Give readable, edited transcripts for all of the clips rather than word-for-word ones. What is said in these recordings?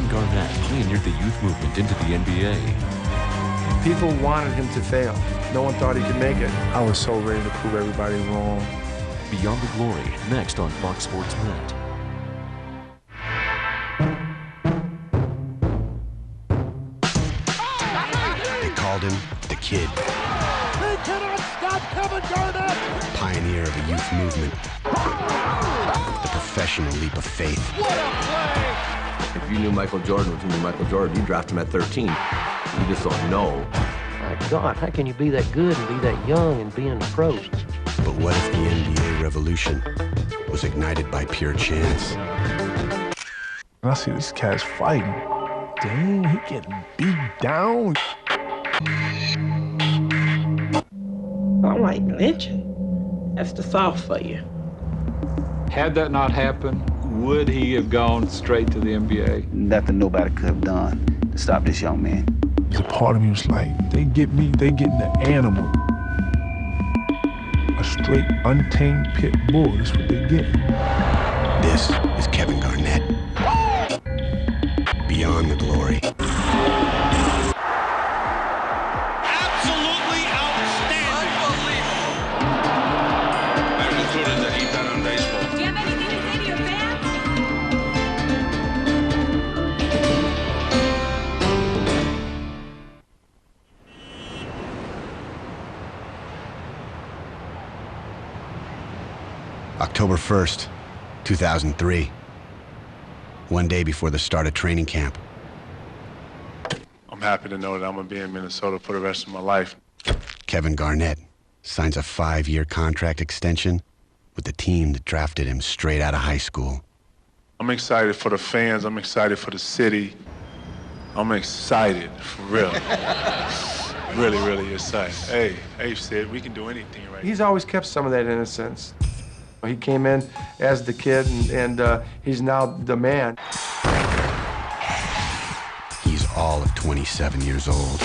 Kevin Garnett pioneered the youth movement into the NBA. People wanted him to fail. No one thought he could make it. I was so ready to prove everybody wrong. Beyond the Glory, next on Fox Sports Net. They called him the Kid. He cannot stop Kevin Garnett! Pioneer of a youth movement. The professional leap of faith. What a play! If you knew Michael Jordan was going to be Michael Jordan, you'd draft him at 13. You just don't know. My God, how can you be that good and be that young and be in the pros? But what if the NBA revolution was ignited by pure chance? And I see these cats fighting. Dang, he getting beat down. I'm like, lynching. That's the South for you. Had that not happened, would he have gone straight to the NBA? Nothing nobody could have done to stop this young man. The part of me was like, they get me, they getting the animal. A straight, untamed pit bull, that's what they get. This is Kevin Garnett. Beyond the Glory. Absolutely outstanding. Unbelievable. There's the students that eat that on baseball. Do you have anything to say to your fans? October 1st, 2003. One day before the start of training camp. I'm happy to know that I'm going to be in Minnesota for the rest of my life. Kevin Garnett signs a 5-year contract extension with the team that drafted him straight out of high school. I'm excited for the fans. I'm excited for the city. I'm excited, for real. Really, really excited. Hey, Sid, we can do anything right now. He's always kept some of that innocence. He came in as the kid, and he's now the man. He's all of 27 years old.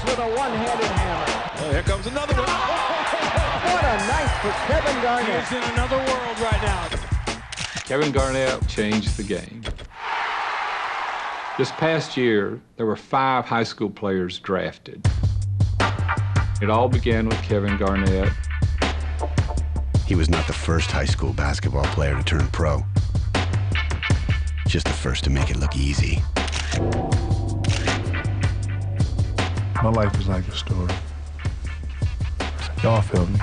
With a one-handed hammer. Oh, here comes another one. What a night for Kevin Garnett. He's in another world right now. Kevin Garnett changed the game. This past year, there were 5 high school players drafted. It all began with Kevin Garnett. He was not the first high school basketball player to turn pro. Just the first to make it look easy. My life is like a story. Y'all feel me?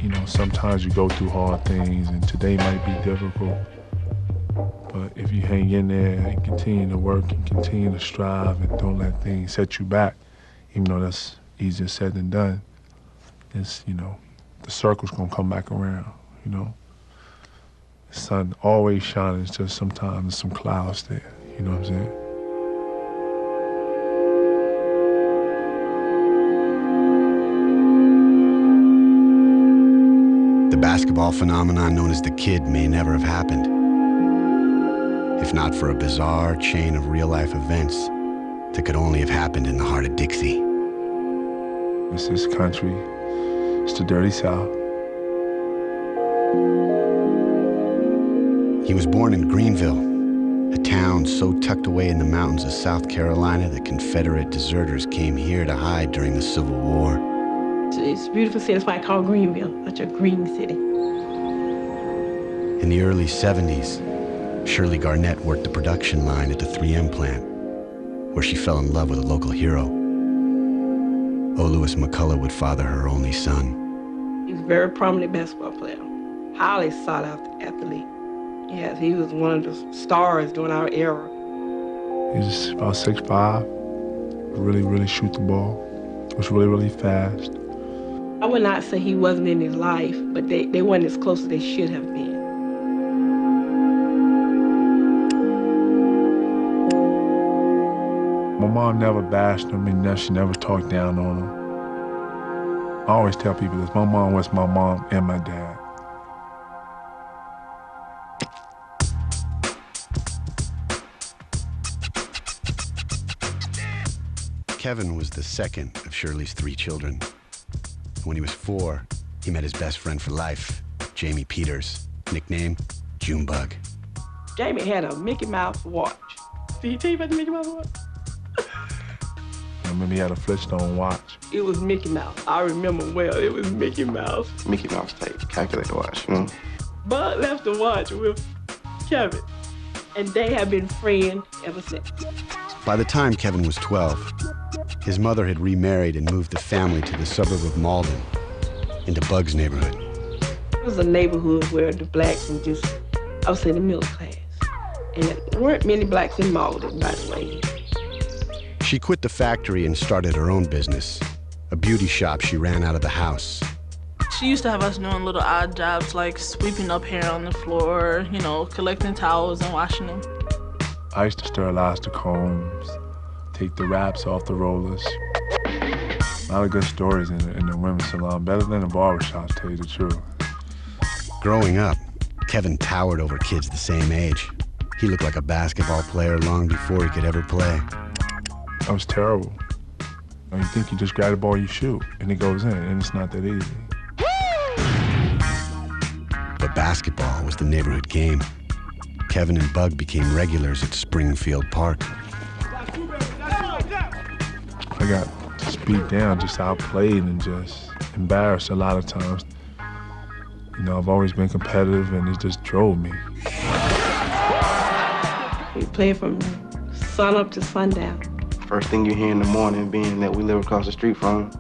You know, sometimes you go through hard things, and today might be difficult. But if you hang in there and continue to work and continue to strive and don't let things set you back, even though that's easier said than done, it's, you know, the circle's gonna come back around, you know? The sun always shining, it's just sometimes there's some clouds there, you know what I'm saying? The basketball phenomenon known as the Kid may never have happened, if not for a bizarre chain of real-life events that could only have happened in the heart of Dixie. It's this country, it's the dirty South. He was born in Greenville, a town so tucked away in the mountains of South Carolina that Confederate deserters came here to hide during the Civil War. It's a beautiful city. That's why I call Greenville such a green city. In the early 70s, Shirley Garnett worked the production line at the 3M plant, where she fell in love with a local hero. O. Lewis McCullough would father her only son. He was a very prominent basketball player, highly sought after athlete. Yes, he was one of the stars during our era. He was about 6'5", really, really shoot the ball, was really, really fast. I would not say he wasn't in his life, but they weren't as close as they should have been. My mom never bashed him, and she never talked down on him. I always tell people this, my mom was my mom and my dad. Kevin was the second of Shirley's 3 children. When he was 4, he met his best friend for life, Jamie Peters, nicknamed Junebug. Jamie had a Mickey Mouse watch. Did he tell you about the Mickey Mouse watch? I remember he had a Flintstone watch. It was Mickey Mouse. I remember well, it was Mickey Mouse. Mickey Mouse type calculator watch, you know? Bud left the watch with Kevin, and they have been friends ever since. By the time Kevin was 12, his mother had remarried and moved the family to the suburb of Malden, into Bug's neighborhood. It was a neighborhood where the blacks were just, I would say, the middle class. And there weren't many blacks in Malden, by the way. She quit the factory and started her own business, a beauty shop she ran out of the house. She used to have us doing little odd jobs like sweeping up hair on the floor, you know, collecting towels and washing them. I used to sterilize the combs, take the wraps off the rollers. A lot of good stories in the women's salon, better than the barbershop, to tell you the truth. Growing up, Kevin towered over kids the same age. He looked like a basketball player long before he could ever play. I was terrible. You think you just grab the ball, you shoot, and it goes in, and it's not that easy. But basketball was the neighborhood game. Kevin and Bug became regulars at Springfield Park. I got just beat down, just outplayed and just embarrassed a lot of times. You know, I've always been competitive, and it just drove me. We played from sun up to sundown. First thing you hear in the morning, being that we live across the street from,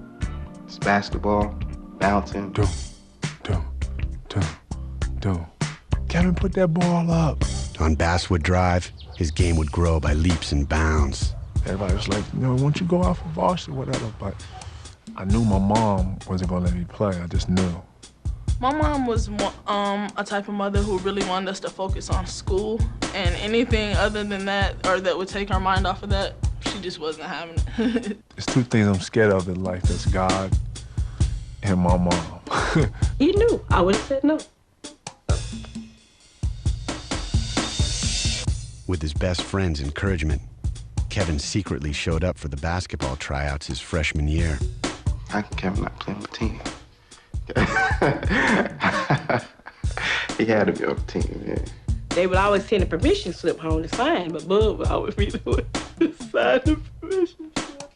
it's basketball, bouncing. Kevin, put that ball up. On Basswood Drive, his game would grow by leaps and bounds. Everybody was like, you know, why don't you go out for varsity, whatever. But I knew my mom wasn't gonna let me play. I just knew. My mom was a type of mother who really wanted us to focus on school, and anything other than that, or that would take our mind off of that, she just wasn't having it. There's 2 things I'm scared of in life. That's God and my mom. He knew. I would have said no. With his best friend's encouragement, Kevin secretly showed up for the basketball tryouts his freshman year. How can Kevin not play on the team? He had to be on the team, yeah. They would always send a permission slip home to sign, but Bud would always be the one to sign the permission slip.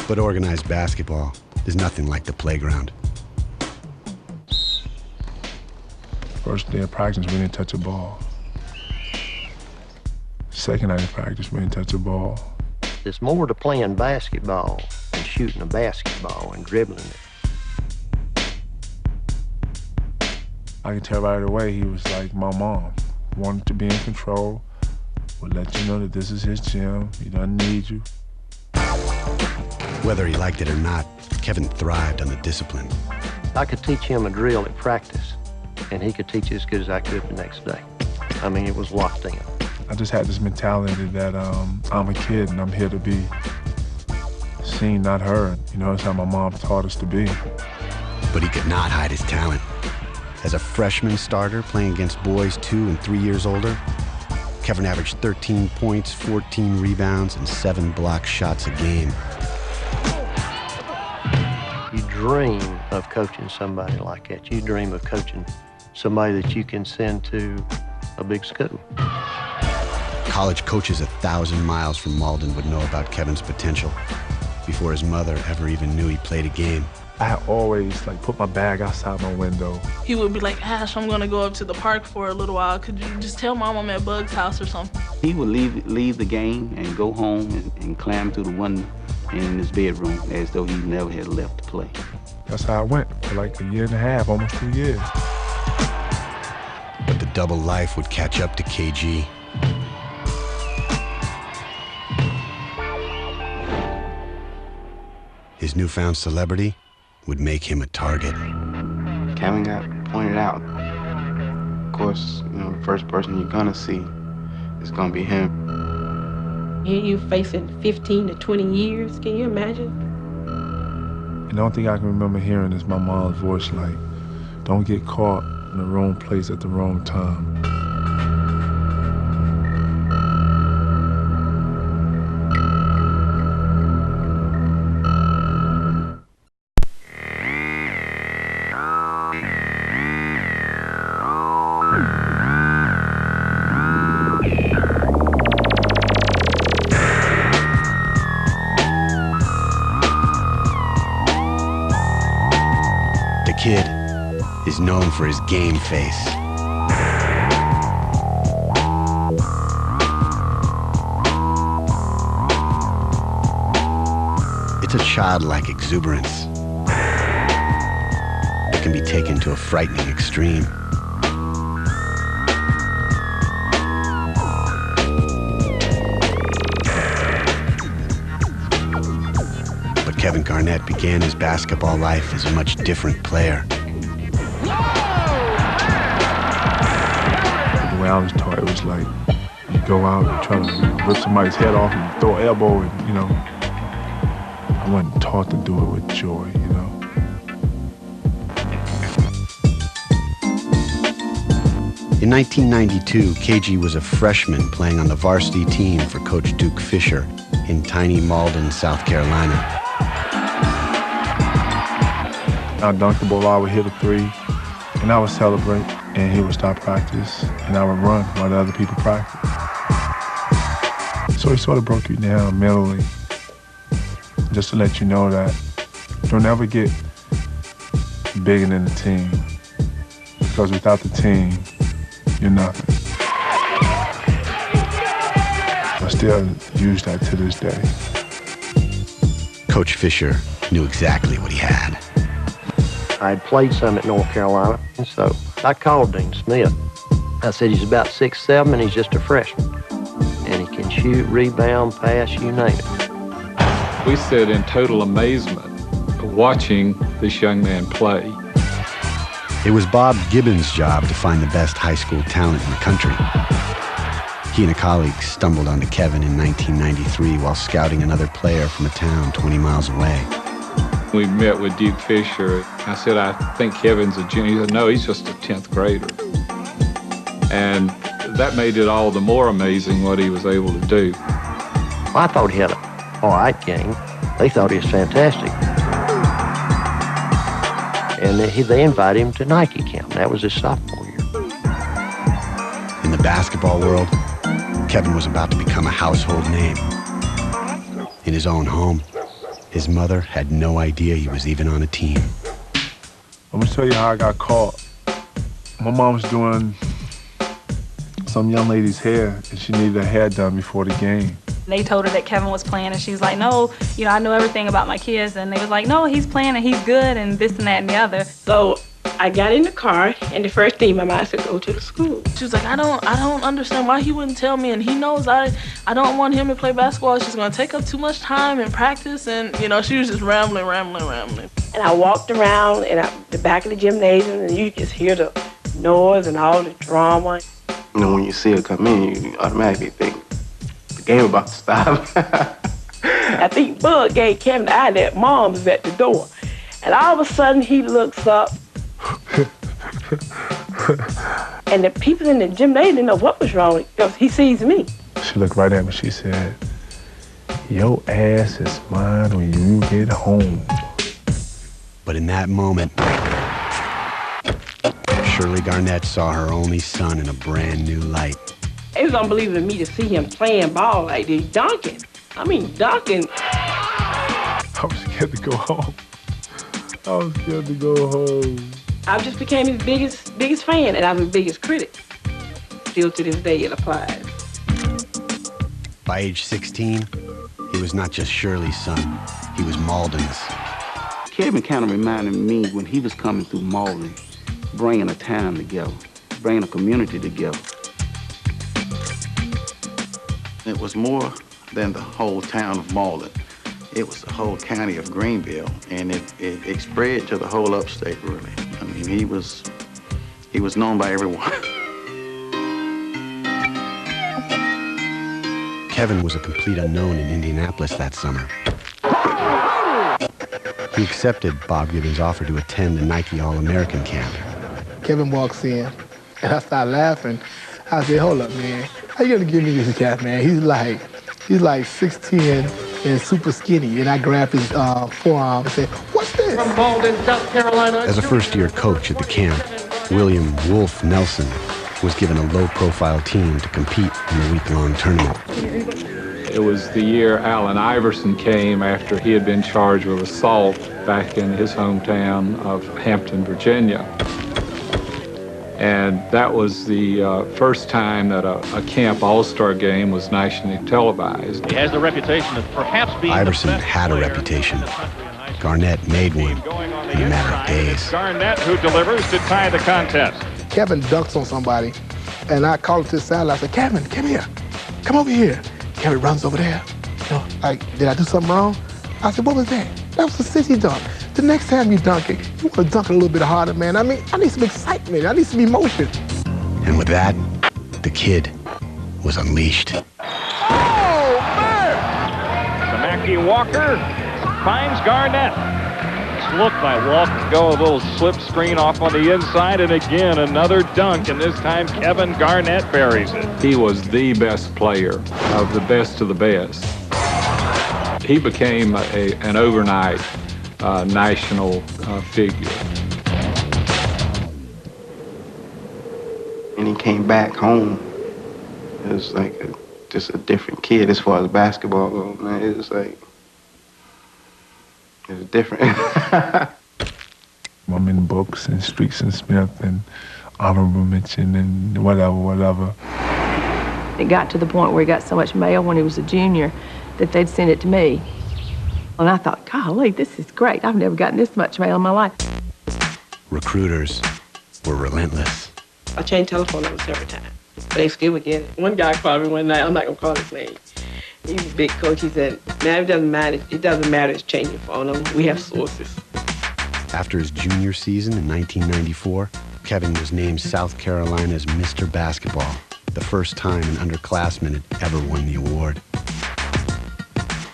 But organized basketball is nothing like the playground. First day of practice, we didn't touch a ball. Second night of practice, we didn't touch a ball. There's more to playing basketball than shooting a basketball and dribbling it. I could tell right away he was like my mom. Wanted to be in control, would let you know that this is his gym, he doesn't need you. Whether he liked it or not, Kevin thrived on the discipline. I could teach him a drill at practice, and he could teach it as good as I could the next day. I mean, it was locked in. I just had this mentality that I'm a kid and I'm here to be seen, not heard. You know, that's how my mom taught us to be. But he could not hide his talent. As a freshman starter playing against boys 2 and 3 years older, Kevin averaged 13 points, 14 rebounds, and 7 block shots a game. You dream of coaching somebody like that. You dream of coaching somebody that you can send to a big school. College coaches 1,000 miles from Malden would know about Kevin's potential before his mother ever even knew he played a game. I always put my bag outside my window. He would be like, Ash, I'm gonna go up to the park for a little while. Could you just tell Mom I'm at Bug's house or something? He would leave the game and go home and climb through the window in his bedroom as though he never had left to play. That's how I went for like a year and a half, almost 2 years. But the double life would catch up to KG. His newfound celebrity would make him a target. Kevin got pointed out. Of course, you know, the first person you're gonna see is gonna be him. Here you facing 15 to 20 years, can you imagine? And the only thing I can remember hearing is my mom's voice like, don't get caught in the wrong place at the wrong time. is known for his game face. It's a childlike exuberance that can be taken to a frightening extreme. But Kevin Garnett began his basketball life as a much different player. The way I was taught, it was like, you go out and try to rip somebody's head off and throw an elbow and, you know. I wasn't taught to do it with joy, you know. In 1992, KG was a freshman playing on the varsity team for Coach Duke Fisher in tiny Malden, South Carolina. I dunked the ball, I would hit a three, and I would celebrate, and he would stop practice, and I would run while the other people practiced. So he sort of broke you down mentally, just to let you know that don't ever get bigger than the team, because without the team, you're nothing. I still use that to this day. Coach Fisher knew exactly what he had. I had played some at North Carolina, and so I called Dean Smith. I said, he's about 6'7", and he's just a freshman. And he can shoot, rebound, pass, you name it. We stood in total amazement watching this young man play. It was Bob Gibbons' job to find the best high school talent in the country. He and a colleague stumbled onto Kevin in 1993 while scouting another player from a town 20 miles away. We met with Duke Fisher. I said, I think Kevin's a junior. He said, no, he's just a 10th grader. And that made it all the more amazing what he was able to do. Well, I thought he had an all right game. They thought he was fantastic. And they invited him to Nike camp. That was his sophomore year. In the basketball world, Kevin was about to become a household name. In his own home, his mother had no idea he was even on a team. I'm gonna tell you how I got caught. My mom was doing some young lady's hair, and she needed her hair done before the game. They told her that Kevin was playing, and she was like, no, you know, I know everything about my kids. And they was like, no, he's playing, and he's good, and this and that and the other. So I got in the car, and the first thing my mom said, go to the school. She was like, I don't understand why he wouldn't tell me, and he knows I don't want him to play basketball. It's just gonna take up too much time in practice, and you know, she was just rambling. And I walked around in the back of the gymnasium, and you just hear the noise and all the drama. You know, when you see her come in, you automatically think the game about to stop. I think Bud gave Kevin the eye that Mom was at the door. And all of a sudden, he looks up. And the people in the gym, they didn't know what was wrong because he sees me. She looked right at me. She said, your ass is mine when you get home. But in that moment, Shirley Garnett saw her only son in a brand new light. It was unbelievable to me to see him playing ball like this, dunking. I mean, dunking. I was scared to go home. I was scared to go home. I just became his biggest fan, and I was his biggest critic. Still to this day, it applies. By age 16, he was not just Shirley's son, he was Malden's. Kevin kind of reminded me when he was coming through Malden, bringing a town together, bringing a community together. It was more than the whole town of Malden. It was the whole county of Greenville, and it spread to the whole upstate, really. I mean, he was known by everyone. Kevin was a complete unknown in Indianapolis that summer. He accepted Bob Gibbons' offer to attend the Nike All-American camp. Kevin walks in, and I start laughing. I said, hold up, man. How you gonna give me this cat, man? He's like 6'10" and super skinny. And I grabbed his forearm and said, what's this? From Malden, South Carolina. As a first-year coach at the camp, William Wolf Nelson was given a low-profile team to compete in the week-long tournament. It was the year Allen Iverson came after he had been charged with assault back in his hometown of Hampton, Virginia. And that was the first time that a camp all-star game was nationally televised. He has the reputation of perhaps being Iverson had a reputation. Garnett made one in a matter of days. Garnett, who delivers to tie the contest. Kevin dunks on somebody, and I called him to the sideline. I said, Kevin, come here. Come over here. Kevin runs over there. You know, like, did I do something wrong? I said, what was that? That was a sissy dunk. The next time you dunk it, you want to dunk it a little bit harder, man. I mean, I need some excitement. I need some emotion. And with that, the kid was unleashed. Oh, man! Samaki Walker finds Garnett. Look by Walker. Go a little slip screen off on the inside, and again, another dunk, and this time Kevin Garnett buries it. He was the best player of the best of the best. He became an overnight national figure. And he came back home. It was like just a different kid as far as basketball goes, man. It was like, it was different. I'm in books and Streets and Smith and honorable mention and whatever. It got to the point where he got so much mail when he was a junior that they'd send it to me. And I thought, golly, this is great. I've never gotten this much mail in my life. Recruiters were relentless. I changed telephone numbers every time, but they still would get it. One guy called me one night. I'm not going to call his name. He was a big coach. He said, man, it doesn't matter. It doesn't matter. It's changing your phone number. We have sources. After his junior season in 1994, Kevin was named South Carolina's Mr. Basketball, the first time an underclassman had ever won the award.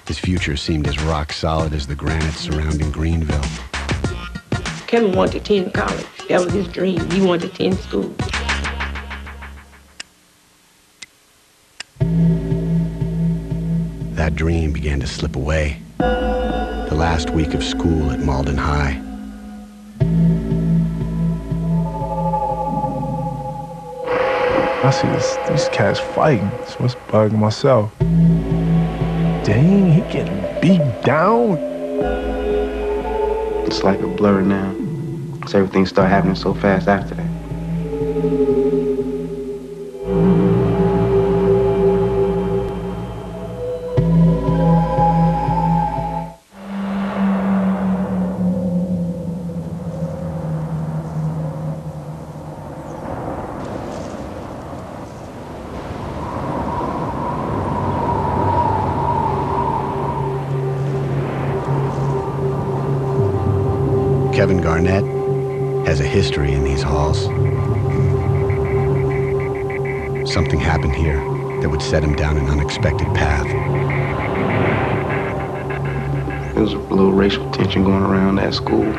His future seemed as rock solid as the granite surrounding Greenville. Kevin wanted to attend college. That was his dream. He wanted to attend school. That dream began to slip away. The last week of school at Malden High. I see these cats fighting, so it's bugging myself. Dang, he getting beat down. It's like a blur now. Because everything started happening so fast after that. Kevin Garnett has a history in these halls. Something happened here that would set him down an unexpected path. There was a little racial tension going around at school.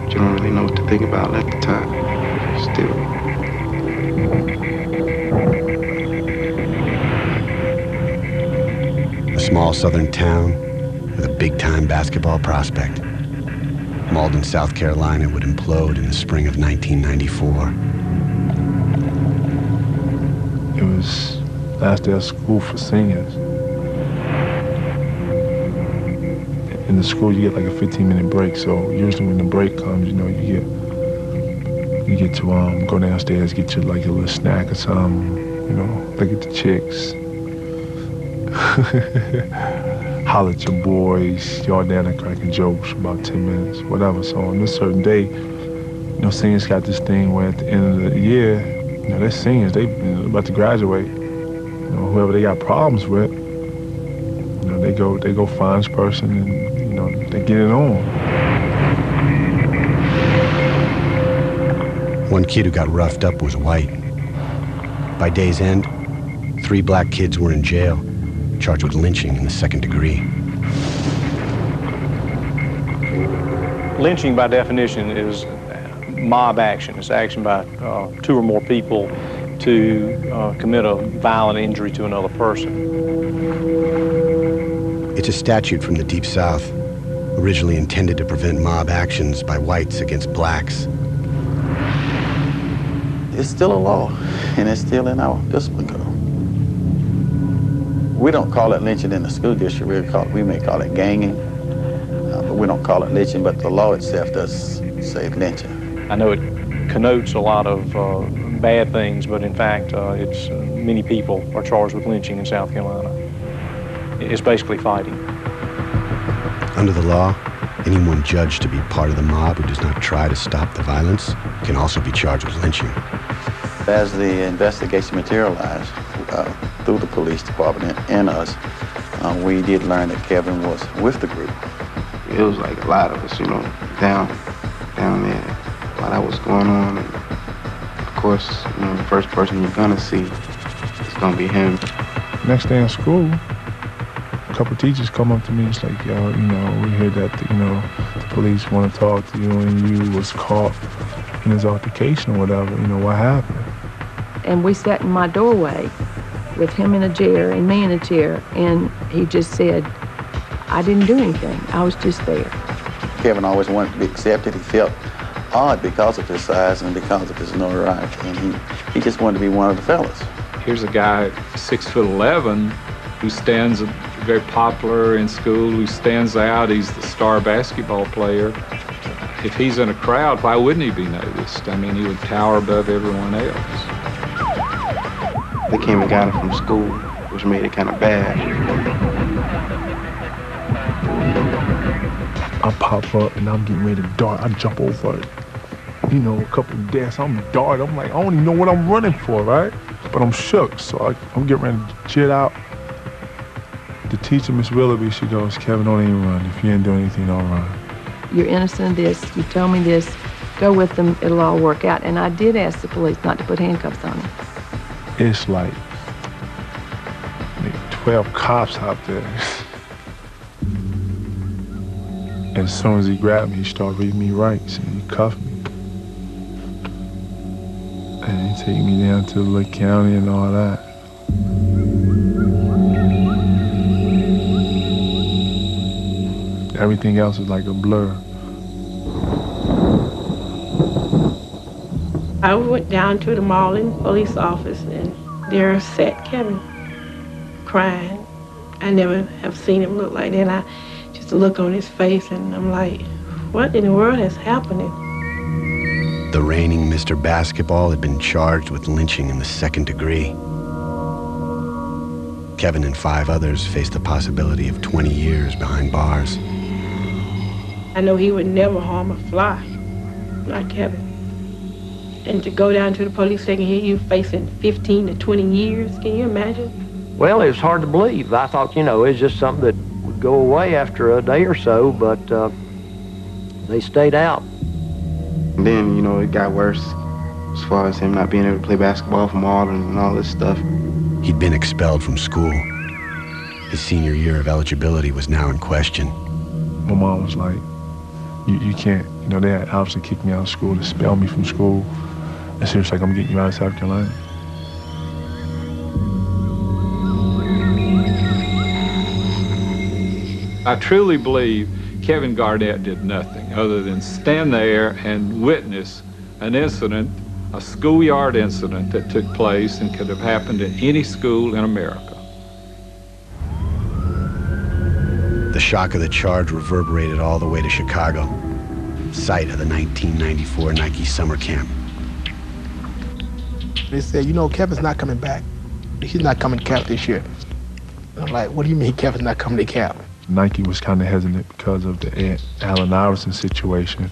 But you don't really know what to think about it at the time. Still. A small southern town with a big-time basketball prospect. Malden, South Carolina would implode in the spring of 1994. It was last day of school for seniors. In the school, you get like a 15-minute break, so usually when the break comes, you know, you get to go downstairs, get you like a little snack or something, you know, look at the chicks. Holler at your boys, y'all down there cracking jokes for about 10 minutes, whatever. So on this certain day, you know, seniors got this thing where at the end of the year, you know, they're seniors, they about to graduate. You know, whoever they got problems with, you know, they go find this person and, you know, they get it on. One kid who got roughed up was white. By day's end, 3 black kids were in jail, charged with lynching in the 2nd degree. Lynching, by definition, is mob action. It's action by 2 or more people to commit a violent injury to another person. It's a statute from the Deep South, originally intended to prevent mob actions by whites against blacks. It's still a law, and it's still in our discipline code. We don't call it lynching in the school district. We may call it ganging, but we don't call it lynching, but the law itself does say lynching. I know it connotes a lot of bad things, but in fact, it's many people are charged with lynching in South Carolina. It's basically fighting. Under the law, anyone judged to be part of the mob who does not try to stop the violence can also be charged with lynching. As the investigation materialized through the police department and us, we did learn that Kevin was with the group. It was like a lot of us, you know, down there while that was going on. And of course, you know, the first person you're gonna see is gonna be him. Next day in school, a couple of teachers come up to me. It's like, yo, you know, we heard that, the police want to talk to you and you was caught in this altercation or whatever. You know, what happened? And we sat in my doorway with him in a chair and me in a chair, and he just said, I didn't do anything. I was just there. Kevin always wanted to be accepted. He felt odd because of his size and because of his notoriety, and he just wanted to be one of the fellas. Here's a guy 6'11" who stands very popular in school, who stands out. He's the star basketball player. If he's in a crowd, why wouldn't he be noticed? I mean, he would tower above everyone else. They came and got him from school, which made it kind of bad. I pop up and I'm getting ready to dart. I jump over, a couple of desks. I'm dart. I'm like, I don't even know what I'm running for, right? But I'm shook, so I'm getting ready to jet out. The teacher, Miss Willoughby, she goes, Kevin, don't even run. If you ain't doing anything, don't run. You're innocent of this. You told me this. Go with them. It'll all work out. And I did ask the police not to put handcuffs on him. It's like 12 cops out there. And as soon as he grabbed me, he started reading me rights and he cuffed me. And he take me down to the little county and all that. Everything else is like a blur. I went down to the Marlin police office, and there sat Kevin, crying. I never have seen him look like that. And I just look on his face, and I'm like, what in the world is happening? The reigning Mr. Basketball had been charged with lynching in the 2nd degree. Kevin and 5 others faced the possibility of 20 years behind bars. I know he would never harm a fly, not Kevin. And to go down to the police station and hear you facing 15 to 20 years, can you imagine? Well, it was hard to believe. I thought, it was just something that would go away after a day or so, but they stayed out. And then, it got worse as far as him not being able to play basketball for Marlin and all this stuff. He'd been expelled from school. His senior year of eligibility was now in question. My mom was like, you can't, they had obviously kicked me out of school, expelled me from school. And so it's like, I'm getting you out of South Carolina. I truly believe Kevin Garnett did nothing other than stand there and witness an incident, a schoolyard incident that took place and could have happened in any school in America. The shock of the charge reverberated all the way to Chicago, site of the 1994 Nike summer camp. They said, Kevin's not coming back. He's not coming to camp this year. I'm like, what do you mean Kevin's not coming to camp? Nike was kind of hesitant because of the Allen Iverson situation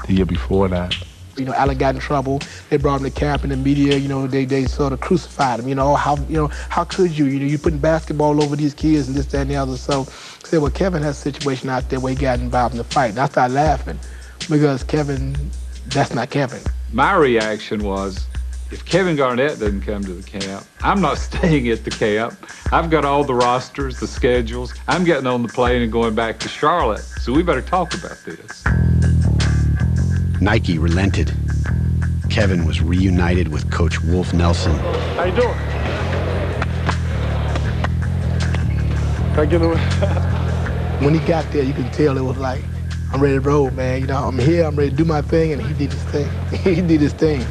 the year before that. Allen got in trouble. They brought him to camp, and the media, they sort of crucified him. How could you? You putting basketball over these kids and this, that, and the other. So I said, well, Kevin has a situation out there where he got involved in the fight. And I started laughing because Kevin, that's not Kevin. My reaction was, if Kevin Garnett doesn't come to the camp, I'm not staying at the camp. I've got all the rosters, the schedules. I'm getting on the plane and going back to Charlotte. So we better talk about this. Nike relented. Kevin was reunited with Coach Wolf Nelson. How you doing? Can I get away? When he got there, you could tell it was like, I'm ready to roll, man. I'm here, I'm ready to do my thing, and he did his thing. He did his thing.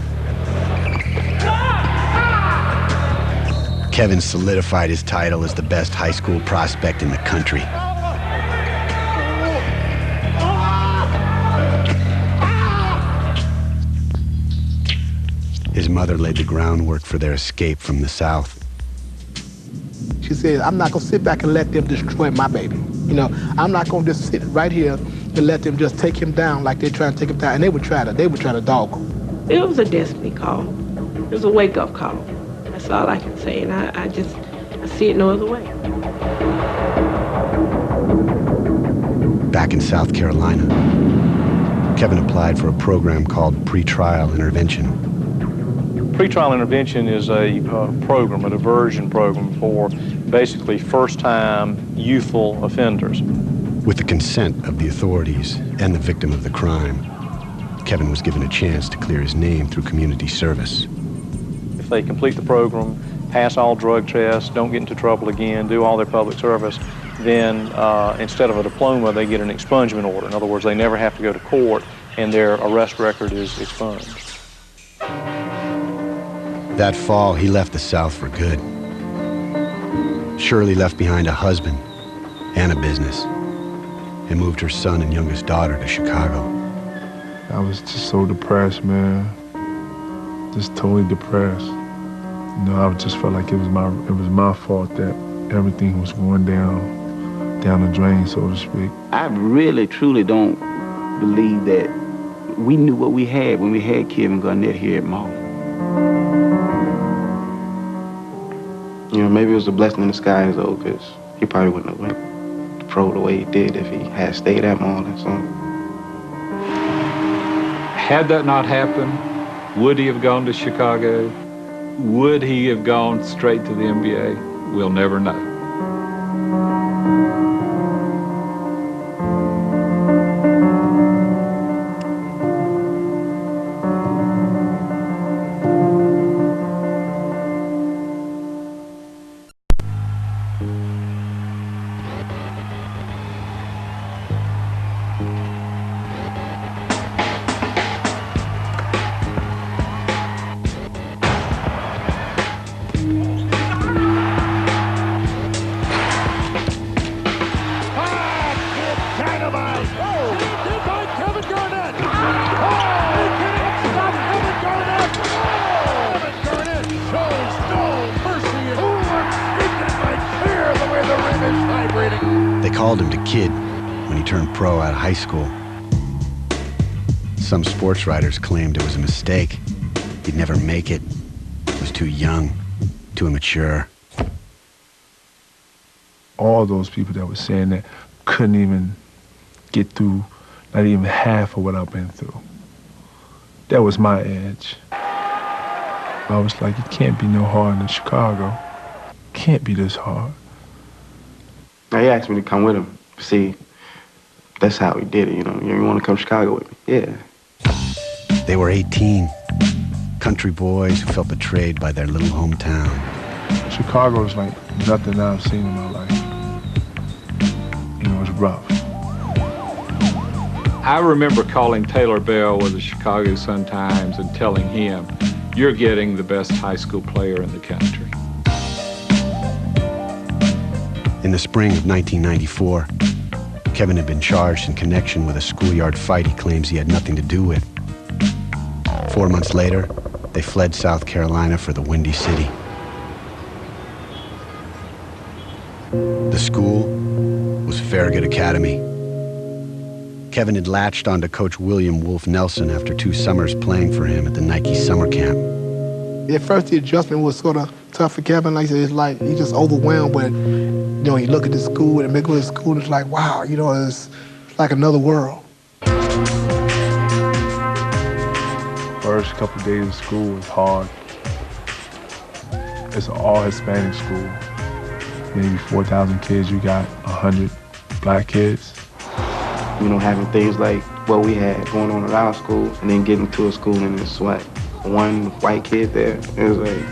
Kevin solidified his title as the best high school prospect in the country. His mother laid the groundwork for their escape from the South. She said, I'm not gonna sit back and let them destroy my baby. You know, I'm not gonna just sit right here and let them just take him down like they're trying to take him down. And they would try to dog him. It was a destiny call. It was a wake-up call. That's all I can say, and I see it no other way. Back in South Carolina, Kevin applied for a program called Pretrial Intervention. Pretrial intervention is a program, a diversion program for basically first-time youthful offenders. With the consent of the authorities and the victim of the crime, Kevin was given a chance to clear his name through community service. If they complete the program, pass all drug tests, don't get into trouble again, do all their public service, then instead of a diploma, they get an expungement order. In other words, they never have to go to court and their arrest record is expunged. That fall, he left the South for good. Shirley left behind a husband and a business and moved her son and youngest daughter to Chicago. I was just so depressed, man. Just totally depressed. You know, I just felt like it was my fault that everything was going down the drain, so to speak. I really, truly don't believe that we knew what we had when we had Kevin Garnett here at Malden. You know, maybe it was a blessing in disguise, though, because he probably wouldn't have went pro the way he did if he had stayed at Malden. So. Had that not happened, would he have gone to Chicago? Would he have gone straight to the NBA? We'll never know. They called him to Kid when he turned pro out of high school. Some sports writers claimed it was a mistake. He'd never make it. He was too young, too immature. All those people that were saying that couldn't even get through not even half of what I've been through. That was my edge. I was like, it can't be no harder than Chicago. Can't be this hard. Now, he asked me to come with him. See, that's how he did it, you know. You want to come to Chicago with me? Yeah. They were 18, country boys who felt betrayed by their little hometown. Chicago is like nothing I've seen in my life. You know, it's rough. I remember calling Taylor Bell with the Chicago Sun-Times and telling him, you're getting the best high school player in the country. In the spring of 1994, Kevin had been charged in connection with a schoolyard fight he claims he had nothing to do with. 4 months later, they fled South Carolina for the Windy City. The school was Farragut Academy. Kevin had latched onto Coach William Wolf Nelson after 2 summers playing for him at the Nike summer camp. At first, the adjustment was sort of tough for Kevin. Like I said, it's like he's just overwhelmed with, you know, you look at the school and make the school, and it's like, wow, you know, it's like another world. First couple of days of school was hard. It's an all-Hispanic school. Maybe 4,000 kids, you got 100 black kids. You know, having things like what we had going on at our school, and then getting to a school and it's like one white kid there. It was like,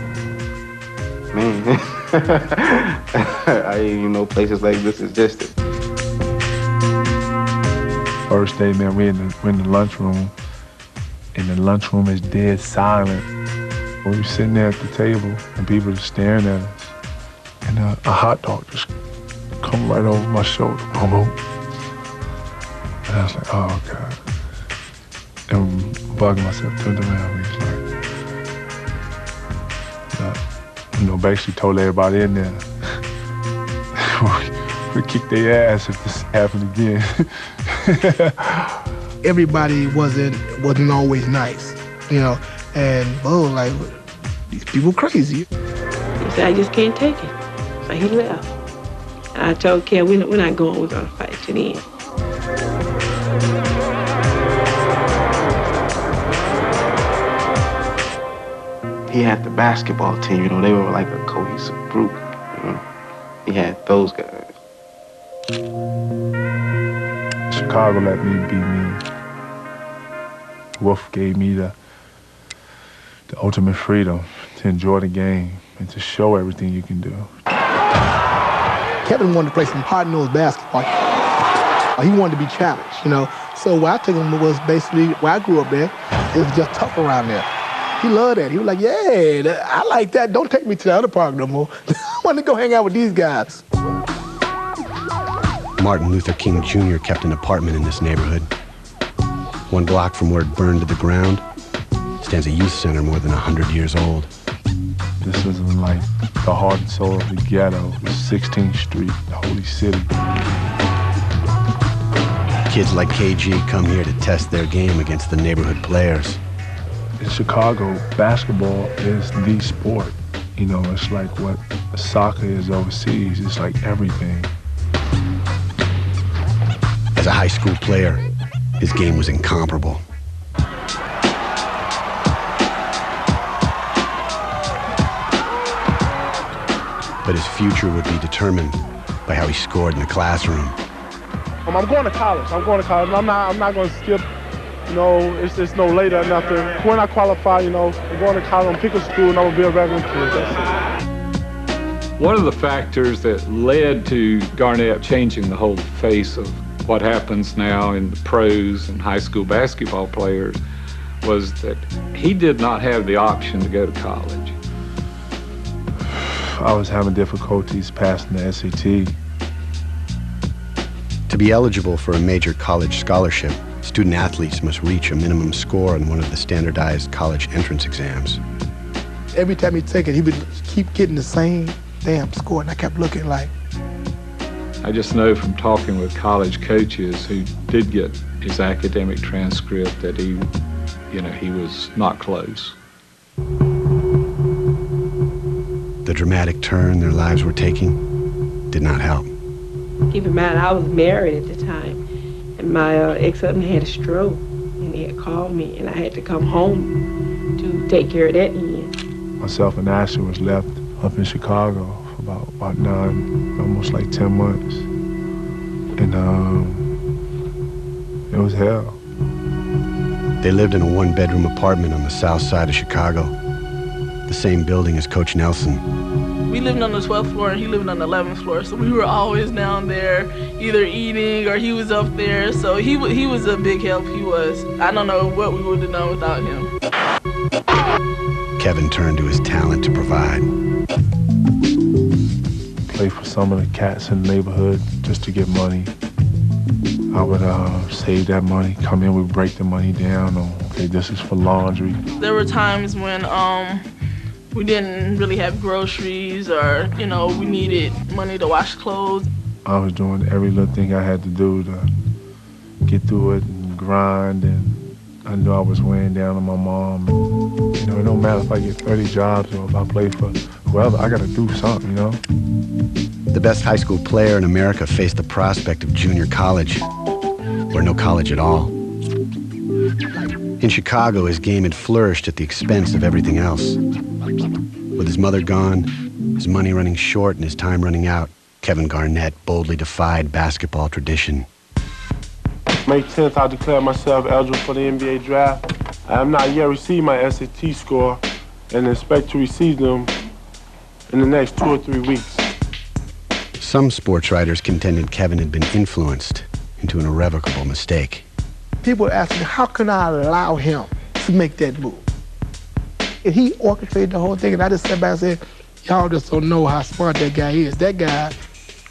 man, I didn't even know places like this existed. First day, man, we're in the lunchroom, and the lunchroom is dead silent. We were sitting there at the table, and people are staring at us, and a hot dog just come right over my shoulder, boom, boom. And I was like, oh, God. And bugging myself, turned around, and he's like, you know, basically told everybody in there, we kick their ass if this happened again. Everybody wasn't always nice, you know, and like, these people crazy. He said, I just can't take it. So he left. And I told Kev, we're not going, we're gonna fight to the end. He had the basketball team, you know, they were like a cohesive group, you know. He had those guys. Chicago let me be me. Wolf gave me the ultimate freedom to enjoy the game and to show everything you can do. Kevin wanted to play some hard-nosed basketball. He wanted to be challenged, you know. So where I took him was basically where I grew up there. It was just tough around there. He loved that. He was like, yeah, I like that. Don't take me to the other park no more. I want to go hang out with these guys. Martin Luther King Jr. kept an apartment in this neighborhood. 1 block from where it burned to the ground stands a youth center more than 100 years old. This was like the heart and soul of the ghetto. It was 16th Street, the holy city. Kids like KG come here to test their game against the neighborhood players. In Chicago, basketball is the sport. You know, it's like what soccer is overseas. It's like everything. As a high school player, his game was incomparable. But his future would be determined by how he scored in the classroom. I'm going to college. I'm not going to skip. You know, it's no later or nothing. When I qualify, you know, I'm going to college, I'm pick a school, and I'm going to be a regular kid. That's it. One of the factors that led to Garnett changing the whole face of what happens now in the pros and high school basketball players was that he did not have the option to go to college. I was having difficulties passing the SAT. To be eligible for a major college scholarship, student athletes must reach a minimum score on one of the standardized college entrance exams. Every time he take it, he would keep getting the same damn score, and I kept looking like. I just know from talking with college coaches who did get his academic transcript that he was not close. The dramatic turn their lives were taking did not help. Keep in mind, I was married at the time, and my ex-husband had a stroke, and he had called me, and I had to come home to take care of that end. Myself and Ashley was left up in Chicago for about 9, almost like 10 months. And it was hell. They lived in a 1-bedroom apartment on the south side of Chicago, the same building as Coach Nelson. We lived on the 12th floor and he lived on the 11th floor, so we were always down there either eating or he was up there, so he was a big help, he was. I don't know what we would have done without him. Kevin turned to his talent to provide. Play for some of the cats in the neighborhood just to get money. I would save that money, come in, we'd break the money down, okay, this is for laundry. There were times when we didn't really have groceries or, you know, we needed money to wash clothes. I was doing every little thing I had to do to get through it and grind, and I knew I was weighing down on my mom. And, you know, it don't matter if I get 30 jobs or if I play for whoever, I gotta do something, you know? The best high school player in America faced the prospect of junior college, or no college at all. In Chicago, his game had flourished at the expense of everything else. With his mother gone, his money running short and his time running out, Kevin Garnett boldly defied basketball tradition. May 10th, I declare myself eligible for the NBA draft. I have not yet received my SAT score and expect to receive them in the next 2 or 3 weeks. Some sports writers contended Kevin had been influenced into an irrevocable mistake. People ask me, how can I allow him to make that move? And he orchestrated the whole thing, and I just sat back and said, y'all just don't know how smart that guy is. That guy,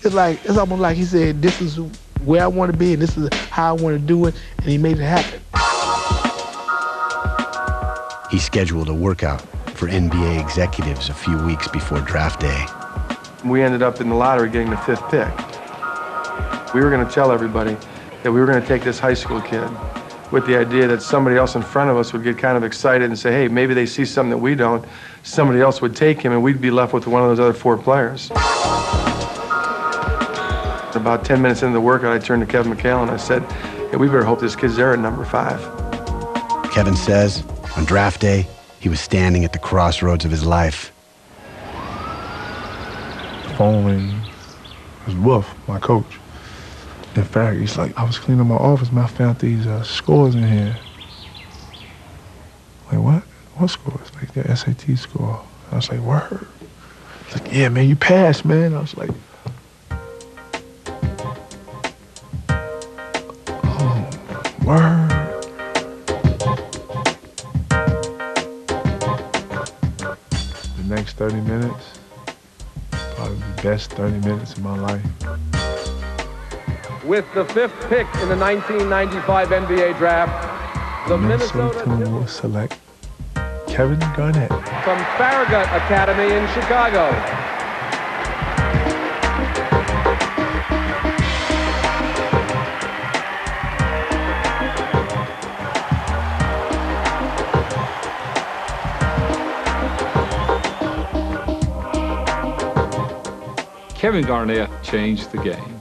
it's almost like he said, this is where I want to be, and this is how I want to do it, and he made it happen. He scheduled a workout for NBA executives a few weeks before draft day. We ended up in the lottery getting the 5th pick. We were going to tell everybody that we were going to take this high school kid with the idea that somebody else in front of us would get kind of excited and say, hey, maybe they see something that we don't. Somebody else would take him, and we'd be left with one of those other 4 players. About 10 minutes into the workout, I turned to Kevin McHale and I said, hey, we better hope this kid's there at number 5. Kevin says, on draft day, he was standing at the crossroads of his life. Phone rang. It was Wolf, my coach. In fact, he's like, I was cleaning my office, man, I found these scores in here. Like, what? What scores? Like, the SAT score. I was like, word. He's like, yeah, man, you passed, man. I was like, oh, word. The next 30 minutes, probably the best 30 minutes of my life. With the 5th pick in the 1995 NBA draft, the Minnesota team will select Kevin Garnett from Farragut Academy in Chicago. Kevin Garnett changed the game.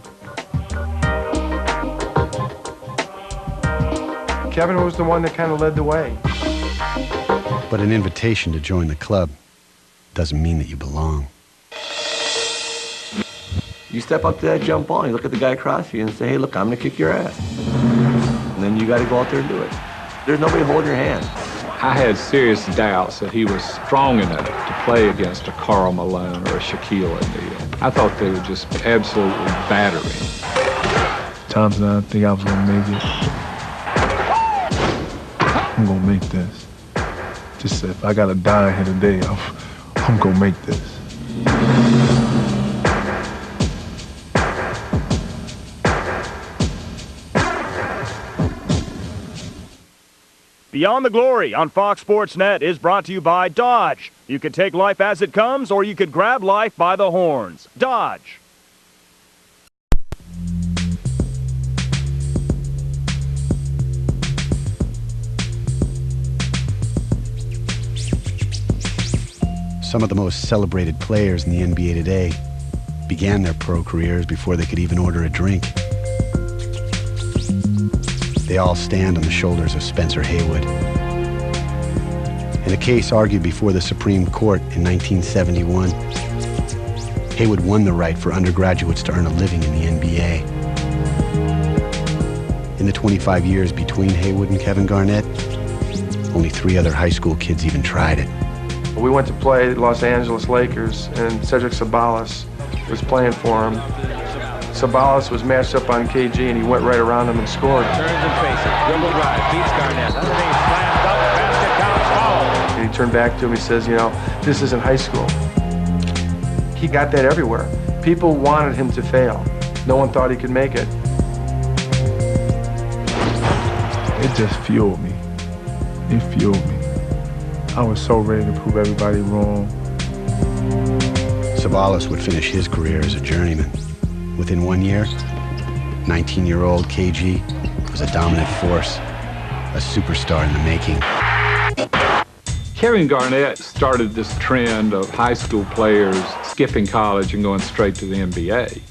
Kevin was the one that kind of led the way. But an invitation to join the club doesn't mean that you belong. You step up to that jump ball, and you look at the guy across you and say, hey, look, I'm going to kick your ass. And then you got to go out there and do it. There's nobody holding your hand. I had serious doubts that he was strong enough to play against a Karl Malone or a Shaquille O'Neal. I thought they were just absolutely battering. Times that I think I was going to make it. I'm going to make this. Just if I got to die here today, I'm going to make this. Beyond the Glory on Fox Sports Net is brought to you by Dodge. You could take life as it comes, or you could grab life by the horns. Dodge. Some of the most celebrated players in the NBA today began their pro careers before they could even order a drink. They all stand on the shoulders of Spencer Haywood. In a case argued before the Supreme Court in 1971, Haywood won the right for undergraduates to earn a living in the NBA. In the 25 years between Haywood and Kevin Garnett, only 3 other high school kids even tried it. We went to play the Los Angeles Lakers, and Cedric Sabalas was playing for him. Sabalas was matched up on KG, and he went right around him and scored. Turns and faces, dribble drive, beats Garnett. Underneath, slam dunk, basket count, foul. And he turned back to him, he says, you know, this isn't high school. He got that everywhere. People wanted him to fail. No one thought he could make it. It just fueled me. It fueled me. I was so ready to prove everybody wrong. Sabalas would finish his career as a journeyman. Within 1 year, 19-year-old KG was a dominant force, a superstar in the making. Kevin Garnett started this trend of high school players skipping college and going straight to the NBA.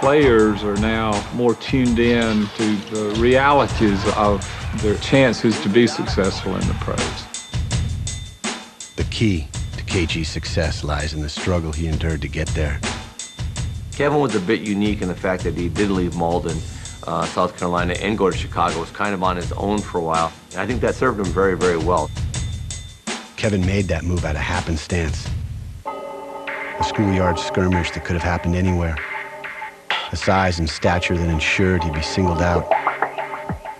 Players are now more tuned in to the realities of their chances to be successful in the pros. The key to KG's success lies in the struggle he endured to get there. Kevin was a bit unique in the fact that he did leave Malden, South Carolina, and go to Chicago. Was kind of on his own for a while. And I think that served him very, very well. Kevin made that move out of happenstance. A schoolyard skirmish that could have happened anywhere. A size and stature that ensured he'd be singled out.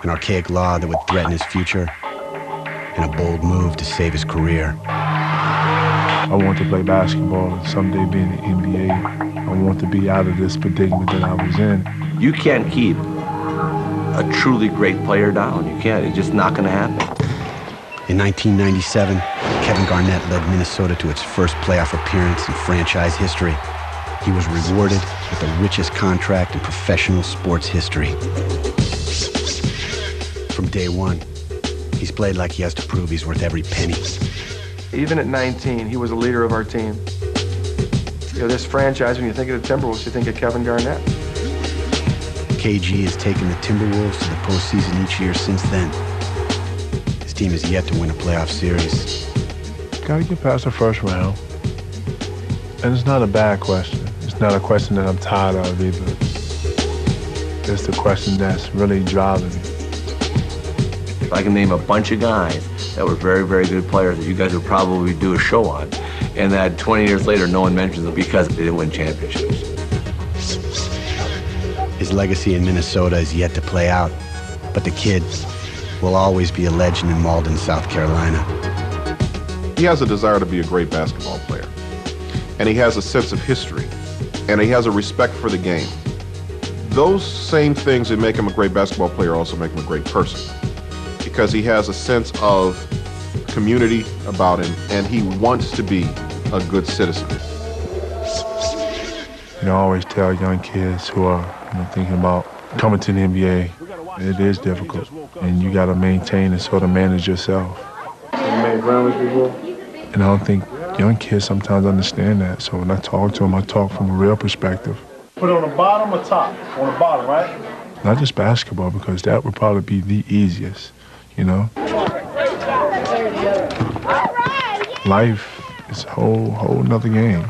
An archaic law that would threaten his future. And a bold move to save his career. I want to play basketball and someday be in the NBA. I want to be out of this predicament that I was in. You can't keep a truly great player down. You can't. It's just not going to happen. In 1997, Kevin Garnett led Minnesota to its first playoff appearance in franchise history. He was rewarded with the richest contract in professional sports history. From day one, he's played like he has to prove he's worth every penny. Even at 19, he was a leader of our team. You know, this franchise, when you think of the Timberwolves, you think of Kevin Garnett. KG has taken the Timberwolves to the postseason each year since then. His team has yet to win a playoff series. Got to get past the first round. And it's not a bad question. It's not a question that I'm tired of either. It's the question that's really driving me. I can name a bunch of guys that were very, very good players that you guys would probably do a show on, and that 20 years later no one mentions them because they didn't win championships. His legacy in Minnesota is yet to play out, but the kid will always be a legend in Malden, South Carolina. He has a desire to be a great basketball player, and he has a sense of history, and he has a respect for the game. Those same things that make him a great basketball player also make him a great person, because he has a sense of community about him, and he wants to be a good citizen. You know, I always tell young kids who are thinking about coming to the NBA, it is difficult, and you got to maintain and sort of manage yourself. And I don't think young kids sometimes understand that. So when I talk to them, I talk from a real perspective. Put it on the bottom or top? On the bottom, right? Not just basketball, because that would probably be the easiest, you know? Life is a whole nother game.